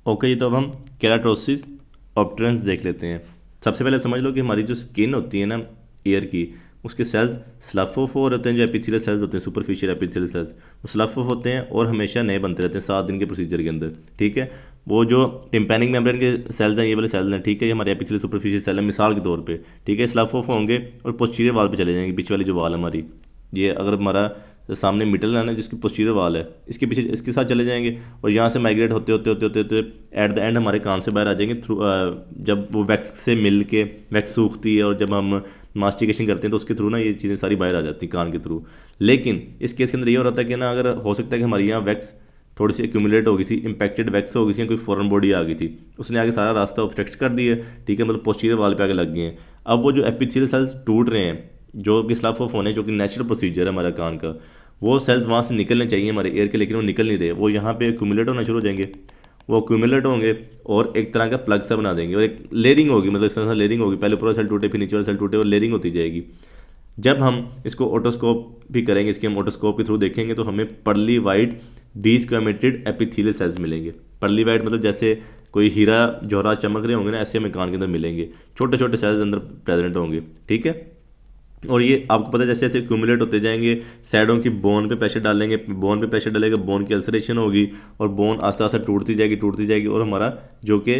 Okay जी, तो अब हम केराटोसिस ऑब्टरेंस देख लेते हैं। सबसे पहले समझ लो कि हमारी जो स्किन होती है ना ईयर की, उसके सेल्स स्लफोफोर होते हैं, जो एपिथेलियल सेल्स होते हैं, सुपरफिशियल एपिथेलियल सेल्स, वो स्लफोफ होते हैं और हमेशा नए बनते रहते हैं 7 दिन के प्रोसीजर के अंदर। ठीक है, वो जो टिम्पैनिक मेम्ब्रेन के सेल्स हैं, ये वाले सेल्स हैं, ठीक है, ये हमारे एपिथेलियल सुपरफिशियल सेल है मिसाल के तौर पे। ठीक है, स्लफोफ होंगे और पोस्टीरियर वाल पे चले जाएंगे, पीछे वाली जो वाल है हमारी, ये अगर हमारा सामने मिडल है ना जिसकी पोस्टीरियर वाल है, इसके पीछे इसके साथ चले जाएंगे और यहाँ से माइग्रेट होते होते होते होते होते एट द एंड हमारे कान से बाहर आ जाएंगे थ्रू, जब वो वैक्स से मिल के वैक्स सूखती है और जब हम मास्टिकेशन करते हैं तो उसके थ्रू ना ये चीज़ें सारी बाहर आ जाती हैं कान के थ्रू। लेकिन इस केस के अंदर ये हो रहा था कि ना, अगर हो सकता है कि हमारी यहाँ वैक्स थोड़ी सी एक्यूमुलेट हो गई थी, इंपैक्टेड वैक्स हो गई थी, कोई फॉरेन बॉडी आ गई थी, उसने आगे सारा रास्ता ऑब्स्ट्रक्ट कर दिया। ठीक है, मतलब पोस्टीरियर वाल पे आगे लग गए हैं। अब वो जो एपिथेलियल सेल्स टूट रहे हैं, जो कि स्लफ ऑफ होने, जो कि नेचुरल प्रोसीजर है हमारा कान का, वो सेल्स वहाँ से निकलने चाहिए हमारे एयर के, लेकिन वो निकल नहीं रहे। वो यहाँ पे एक्यूमुलेट होना शुरू हो जाएंगे, वो एक्यूमुलेट होंगे और एक तरह का प्लग सा बना देंगे और एक लेयरिंग होगी, मतलब इस तरह से लेयरिंग होगी, पहले ऊपर सेल टूटे फिर नीचे वाला सेल टूटे और लेयरिंग होती जाएगी। जब हम इसको ऑटोस्कोप भी करेंगे, इसके हम ऑटोस्कोप के थ्रू देखेंगे तो हमें पर्ली वाइट डीस्क्वेमेटेड एपिथेलियल सेल्स मिलेंगे। पर्ली वाइट मतलब जैसे कोई हीरा जौहरात चमक रहे होंगे ना, ऐसे हमें कान के अंदर मिलेंगे, छोटे छोटे सेल्स अंदर प्रेजेंट होंगे। ठीक है, और ये आपको पता है जैसे जैसे क्यूमुलेट होते जाएंगे, साइडों की बोन पे प्रेशर डालेंगे, बोन पे प्रेशर डालेगा, बोन की अल्सरेशन होगी और बोन आस्ते आस्ते टूटती जाएगी और हमारा जो कि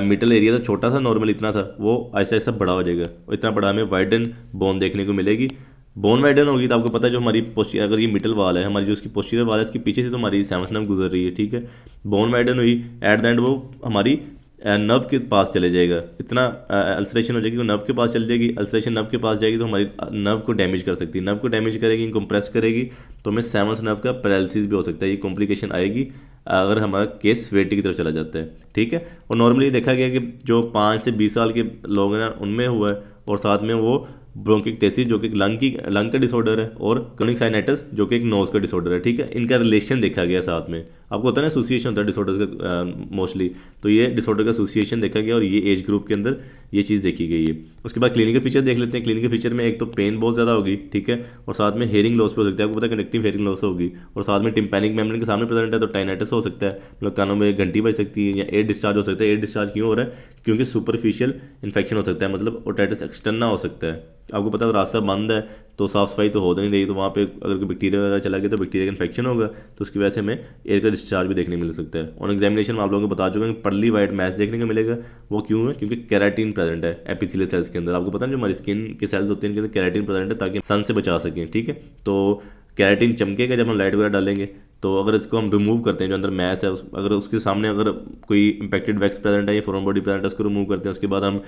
मिडल एरिया था छोटा था, नॉर्मल इतना था, वो ऐसा ऐसा बड़ा हो जाएगा और इतना बड़ा हमें वाइडन बोन देखने को मिलेगी। बोन वाइडन होगी तो आपको पता है जो हमारी पोस्टी, अगर ये मिडल वाल है हमारी, जो उसकी पोस्टीरियर वाल है, इसके पीछे से तो हमारी सेवंथ नर्व गुजर रही है। ठीक है, बोन वाइडन हुई, एट द एंड वो हमारी नर्व के पास चले जाएगा, इतना अल्सरेशन हो जाएगी, वो नर्व के पास चले जाएगी, अल्सरेशन नर्व के पास जाएगी तो हमारी नर्व को डैमेज कर सकती है, नर्व को डैमेज करेगी, कंप्रेस करेगी, तो हमें सेवंथ नर्व का पैरालिसिस भी हो सकता है। ये कॉम्प्लिकेशन आएगी अगर हमारा केस सेवेरिटी की तरफ चला जाता है। ठीक है, और नॉर्मली देखा गया कि जो 5 से 20 साल के लोग हैं ना, उनमें हुआ है, और साथ में वो ब्रोंकिकटेसिस जो कि लंग का डिसऑर्डर है, और क्रोनिक साइनाइटिस जो कि एक नोज का डिसऑर्डर है। ठीक है, इनका रिलेशन देखा गया साथ में, आपको होता है ना एसोसिएशन होता है डिसऑर्डर्स का मोस्टली, तो ये डिसऑर्डर का एसोसिएशन देखा गया और ये एज ग्रुप के अंदर ये चीज़ देखी गई है। उसके बाद क्लिनिकल फीचर देख लेते हैं। क्लिनिकल फीचर में एक तो पेन बहुत ज़्यादा होगी, ठीक है, और साथ में हेयरिंग लॉस भी हो सकता है, आपको पता है कंडक्टिव हेयरिंग लॉस होगी, और साथ में टिम्पैनिक मेम्ब्रेन के सामने प्रेजेंट है तो टाइनाइटिस हो सकता है, मतलब कानों में घंटी बज सकती है, या एयर डिस्चार्ज हो सकता है। एयर डिस्चार्ज क्यों हो रहा है? क्योंकि सुपरफिशियल इन्फेक्शन हो सकता है, मतलब ओटाइटिस एक्सटर्ना हो सकता है। आपको पता है रास्ता बंद है तो साफ सफाई तो हो नहीं रही, तो वहाँ पे अगर कोई बैक्टीरिया वगैरह चला गया तो बैक्टीरिया का इन्फेक्शन होगा, तो उसकी वजह से हमें एयर का डिस्चार्ज भी देखने मिल सकता है। ऑन एग्जामिनेशन में आप लोगों को बता चुके हैं कि पर्ली वाइट मैच देखने को मिलेगा। वो क्यों है? क्योंकि कैराटीन प्रेजेंट है एपिथेलियल सेल्स के अंदर। आपको पता है जो हमारी स्किन के सेल्स होते हैं इनके अंदर कैराटीन प्रेजेंट है ताकि सन से बचा सकें। ठीक है, तो कैराटीन चमकेगा जब हम लाइट वगैरह डालेंगे। तो अगर इसको हम रिमूव करते हैं, जो अंदर मैस है अगर उसके सामने अगर कोई इंपैक्टेड वैक्स प्रेजेंट है या फॉरेन बॉडी प्रेजेंट है, उसको रिमूव करते हैं। उसके बाद हम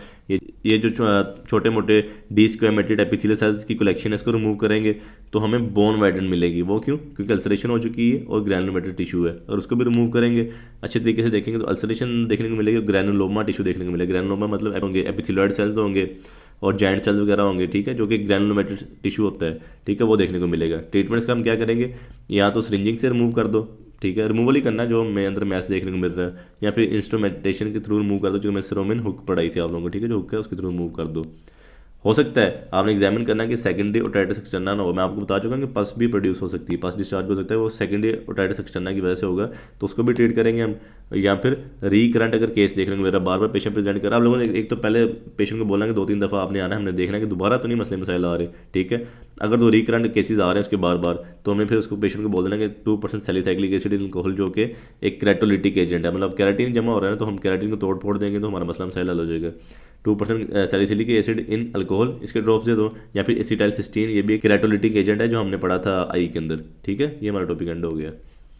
ये जो छोटे मोटे डीस्क्वेमेटेड एपिथेलियल सेल्स की कलेक्शन है, इसको रिमूव करेंगे तो हमें बोन वाइडन मिलेगी। वो क्यों? क्योंकि अल्सरेशन हो चुकी है और ग्रैनुलोमेटेड टिश्यू है, और उसको भी रिमूव करेंगे अच्छे तरीके से देखेंगे तो अल्सरेशन देखने को मिलेगी, ग्रैनुलोमा टिश्यू देखने को मिलेगा। ग्रैनुलोमा मतलब होंगे एपिथेलियोइड सेल्स होंगे और जॉइंट सेल्स वगैरह होंगे, ठीक है, जो कि ग्रैनुलोमेटेड टिश्यू होता है। ठीक है, वो देखने को मिलेगा। ट्रीटमेंट्स का हम क्या करेंगे, या तो सिरिंजिंग से रिमूव कर दो, ठीक है, रिमूवल ही करना है जो हमें अंदर मैस देखने को मिल रहा है, या फिर इंस्ट्रूमेंटेशन के थ्रू रिमूव कर दो, जो मैं सेरोमिन हुक पढ़ाई थी आप लोगों को, ठीक है, जो हुक है उसके थ्रू रिमूव कर दो। हो सकता है आपने एग्जामिन करना है कि सेकेंडरी ओटाइटिस एक्सटर्ना ना हो। मैं आपको बता चुका हूँ कि पस भी प्रोड्यूस हो सकती है, पस डिस्चार्ज भी हो सकता है, वो सेकेंडरी ओटाइटिस एक्सटर्ना की वजह से होगा, तो उसको भी ट्रीट करेंगे हम। या फिर रिकरेंट अगर केस देखने को मेरा बार बार पेशेंट प्रेजेंट करा, आप लोगों ने एक तो पहले पेशेंट को बोलना कि 2-3 दफ़ा आपने आना है, हमने देखना है कि दोबारा तो नहीं मसले मसाइल आ रहे। ठीक है, अगर दो रिकरेंट केसेस आ रहे हैं उसके बार बार, तो हमें फिर उसको पेशेंट को बोल देना कि 2% सैलिसाइक्लिक एसिड अल्कोहल जो कि एक कैराटोलिटिक एजेंट है, मतलब कैराटीन जमा हो रहा है ना, तो हम कैराटीन को तोड़ फोड़ देंगे तो हमारा मसला मसाइल हल हो जाएगा। 2% सैलिसिलिक एसिड इन अल्कोहल, इसके ड्रॉप्स दे दो, या फिर एसिटाइल सिस्टीन, ये भी एक कैराटोलिटिक एजेंट है जो हमने पढ़ा था आई के अंदर। ठीक है, ये हमारा टॉपिक एंड हो गया।